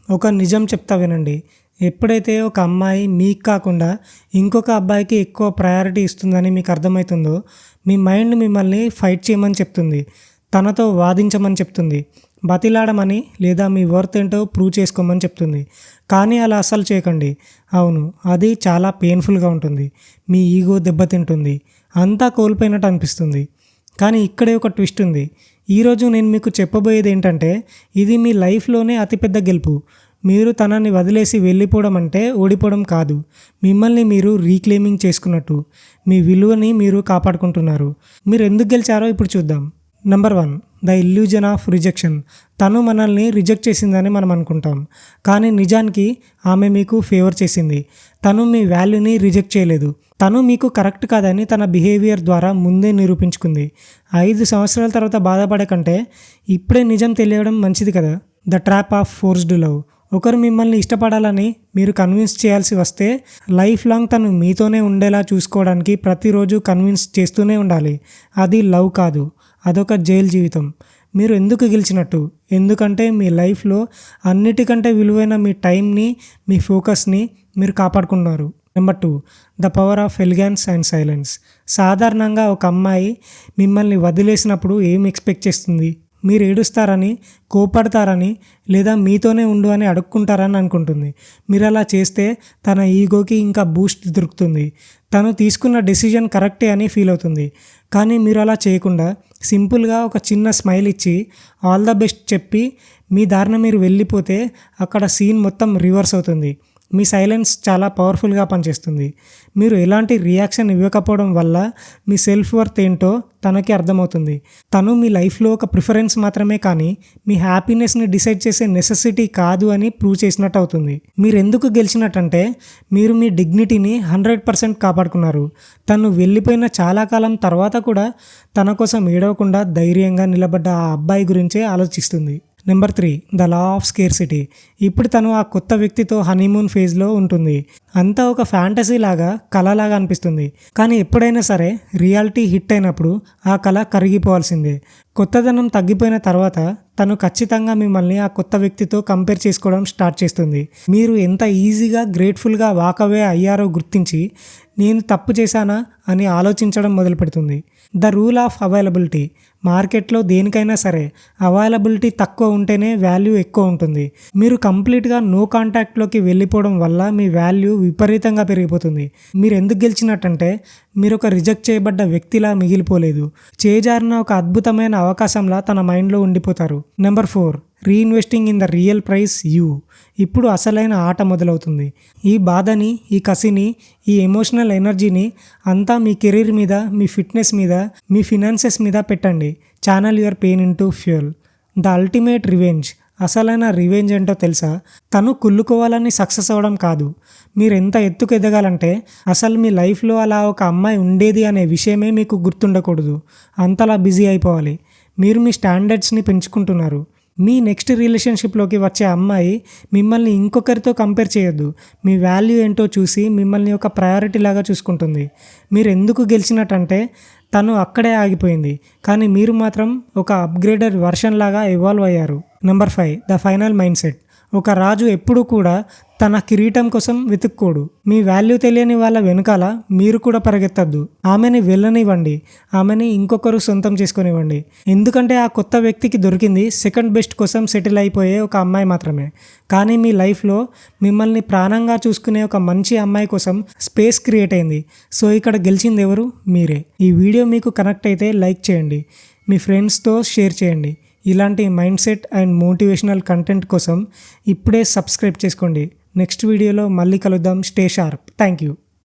ఒక నిజం చెప్తా వినండి. ఎప్పుడైతే ఒక అమ్మాయి మీకు కాకుండా ఇంకొక అబ్బాయికి ఎక్కువ ప్రయారిటీ ఇస్తుందని మీకు అర్థమవుతుందో, మీ మైండ్ మిమ్మల్ని ఫైట్ చేయమని చెప్తుంది. తనతో వాదించమని చెప్తుంది. బతిలాడమని లేదా మీ వర్త్ ఏంటో ప్రూవ్ చేసుకోమని చెప్తుంది. కానీ అలా అస్సలు చేయకండి. అవును, అది చాలా పెయిన్ఫుల్గా ఉంటుంది. మీ ఈగో దెబ్బతింటుంది. అంతా కోల్పోయినట్టు అనిపిస్తుంది. కానీ ఇక్కడే ఒక ట్విస్ట్ ఉంది. ఈరోజు నేను మీకు చెప్పబోయేది ఏంటంటే, ఇది మీ లైఫ్లోనే అతిపెద్ద గెలుపు. మీరు తనని వదిలేసి వెళ్ళిపోవడం అంటే ఓడిపోవడం కాదు. మిమ్మల్ని మీరు రీక్లెయిమింగ్ చేసుకున్నట్టు. మీ విలువని మీరు కాపాడుకుంటున్నారు. మీరు ఎందుకు గెలిచారో ఇప్పుడు చూద్దాం. Number 1, the illusion of rejection. తను మనల్ని రిజెక్ట్ చేసిందని మనం అనుకుంటాం. కానీ నిజానికి ఆమె మీకు ఫేవర్ చేసింది. తను మీ వాల్యూని రిజెక్ట్ చేయలేదు. తను మీకు కరెక్ట్ కాదని తన బిహేవియర్ ద్వారా ముందే నిరూపించుకుంది. 5 సంవత్సరాల తర్వాత బాధపడే కంటే ఇప్పుడే నిజం తెలియడం మంచిది కదా. The trap of forced love. ఒకరు మిమ్మల్ని ఇష్టపడాలని మీరు కన్విన్స్ చేయాల్సి వస్తే లైఫ్ లాంగ్ తను మీతోనే ఉండేలా చూసుకోవడానికి ప్రతిరోజు కన్విన్స్ చేస్తూనే ఉండాలి. అది లవ్ కాదు, అదొక జైలు జీవితం. మీరు ఎందుకు గెలిచినట్టు? ఎందుకంటే మీ లైఫ్లో అన్నిటికంటే విలువైన మీ టైంని, మీ ఫోకస్ని మీరు కాపాడుకున్నారు. Number 2, the power of elegance and silence. సాధారణంగా ఒక అమ్మాయి మిమ్మల్ని వదిలేసినప్పుడు ఏం ఎక్స్పెక్ట్ చేస్తుంది? మీరు ఏడుస్తారని, కోపడతారని లేదా మీతోనే ఉండు అని అడుక్కుంటారని అనుకుంటుంది. మీరు అలా చేస్తే తన ఈగోకి ఇంకా బూస్ట్ దొరుకుతుంది. తను తీసుకున్న డెసిజన్ కరెక్టే అని ఫీల్ అవుతుంది. కానీ మీరు అలా చేయకుండా సింపుల్గా ఒక చిన్న స్మైల్ ఇచ్చి ఆల్ ద బెస్ట్ చెప్పి మీ దారిన మీరు వెళ్ళిపోతే అక్కడ సీన్ మొత్తం రివర్స్ అవుతుంది. మీ సైలెన్స్ చాలా పవర్ఫుల్గా పనిచేస్తుంది. మీరు ఎలాంటి రియాక్షన్ ఇవ్వకపోవడం వల్ల మీ సెల్ఫ్ వర్త్ ఏంటో తనకి అర్థమవుతుంది. తను మీ లైఫ్లో ఒక ప్రిఫరెన్స్ మాత్రమే కానీ మీ హ్యాపీనెస్ని డిసైడ్ చేసే నెసెసిటీ కాదు అని ప్రూవ్ చేసినట్టు అవుతుంది. మీరు ఎందుకు గెలిచినట్టంటే మీరు మీ డిగ్నిటీని 100% కాపాడుకున్నారు. తను వెళ్ళిపోయిన చాలా కాలం తర్వాత కూడా తన కోసం ఏడవకుండా ధైర్యంగా నిలబడ్డ ఆ అబ్బాయి గురించే ఆలోచిస్తుంది. Number 3, the law of scarcity. ఇప్పుడు తను ఆ కొత్త వ్యక్తితో హనీమూన్ ఫేజ్లో ఉంటుంది. అంతా ఒక ఫ్యాంటసీ లాగా, కళలాగా అనిపిస్తుంది. కానీ ఎప్పుడైనా సరే రియాలిటీ హిట్ అయినప్పుడు ఆ కళ కరిగిపోవాల్సిందే. కొత్తదనం తగ్గిపోయిన తర్వాత తను ఖచ్చితంగా మిమ్మల్ని ఆ కొత్త వ్యక్తితో కంపేర్ చేసుకోవడం స్టార్ట్ చేస్తుంది. మీరు ఎంత ఈజీగా గ్రేట్ఫుల్గా వాకవే అయ్యారో గుర్తించి నేను తప్పు చేశానా అని ఆలోచించడం మొదలు పెడుతుంది. The rule of availability. మార్కెట్లో దేనికైనా సరే అవైలబిలిటీ తక్కువ ఉంటేనే వాల్యూ ఎక్కువ ఉంటుంది. మీరు కంప్లీట్గా నో కాంటాక్ట్లోకి వెళ్ళిపోవడం వల్ల మీ వాల్యూ విపరీతంగా పెరిగిపోతుంది. మీరు ఎందుకు గెలిచినట్టంటే మీరు ఒక రిజెక్ట్ చేయబడ్డ వ్యక్తిలా మిగిలిపోలేదు. చేజారిన ఒక అద్భుతమైన అవకాశంలా తన మైండ్లో ఉండిపోతారు. Number 4, reinvesting in the real price you. ఇప్పుడు అసలైన ఆట మొదలవుతుంది. ఈ బాధని, ఈ కసిని, ఈ ఎమోషనల్ ఎనర్జీని అంతా మీ కెరీర్ మీద, మీ ఫిట్నెస్ మీద, మీ ఫినాన్సెస్ మీద పెట్టండి. Channel your pain into fuel. The ultimate revenge. అసలైన రివెంజ్ ఏంటో తెలుసా? తను కుళ్ళుకోవాలని సక్సెస్ అవ్వడం కాదు. మీరు ఎంత ఎత్తుకు ఎదగాలంటే అసలు మీ లైఫ్లో అలా ఒక అమ్మాయి ఉండేది అనే విషయమే మీకు గుర్తుండకూడదు. అంతలా బిజీ అయిపోవాలి. మీరు మీ స్టాండర్డ్స్ని పెంచుకుంటున్నారు. మీ నెక్స్ట్ రిలేషన్షిప్లోకి వచ్చే అమ్మాయి మిమ్మల్ని ఇంకొకరితో కంపేర్ చేయొద్దు. మీ వాల్యూ ఏంటో చూసి మిమ్మల్ని ఒక ప్రయారిటీ లాగా చూసుకుంటుంది. మీరు ఎందుకు గెలిచినట్టంటే తను అక్కడే ఆగిపోయింది, కానీ మీరు మాత్రం ఒక అప్గ్రేడెడ్ వర్షన్ లాగా ఎవాల్వ్ అయ్యారు. Number 5, the final mind set. ఒక రాజు ఎప్పుడూ కూడా తన కిరీటం కోసం వెతుక్కోడు. మీ వాల్యూ తెలియని వాళ్ళ వెనుకాల మీరు కూడా పరిగెత్తద్దు. ఆమెని వెళ్ళనివ్వండి. ఆమెని ఇంకొకరు సొంతం చేసుకునివ్వండి. ఎందుకంటే ఆ కొత్త వ్యక్తికి దొరికింది సెకండ్ బెస్ట్ కోసం సెటిల్ అయిపోయే ఒక అమ్మాయి మాత్రమే. కానీ మీ లైఫ్లో మిమ్మల్ని ప్రాణంగా చూసుకునే ఒక మంచి అమ్మాయి కోసం స్పేస్ క్రియేట్ అయింది. సో ఇక్కడ గెలిచింది ఎవరు? మీరే. ఈ వీడియో మీకు కనెక్ట్ అయితే లైక్ చేయండి. మీ ఫ్రెండ్స్తో షేర్ చేయండి. ఇలాంటి mind set and motivational content కోసం ఇప్పుడే సబ్స్క్రైబ్ చేసుకోండి. నెక్స్ట్ వీడియోలో మళ్ళీ కలుద్దాం. Stay sharp. Thank you.